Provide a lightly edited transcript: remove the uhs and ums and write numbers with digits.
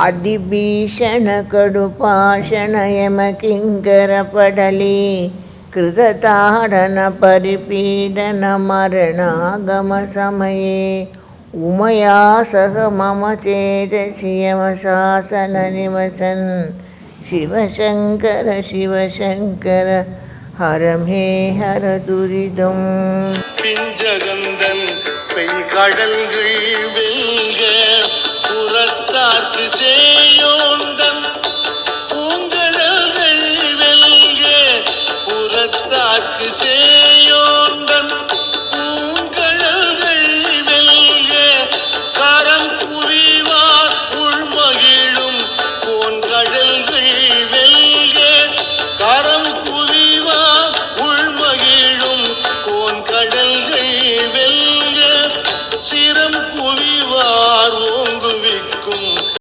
अतिभीषणकडुपाषणयमकिङ्करपडले कृतताडनपरिपीडनमरणागमसमये उमया सह मम चेतसि यमशासननिवसन् शिवशङ्कर शिवशङ्कर हर मे हर दुरिदम्. பிஞ்சகந்தன் பெய் கடல்கள்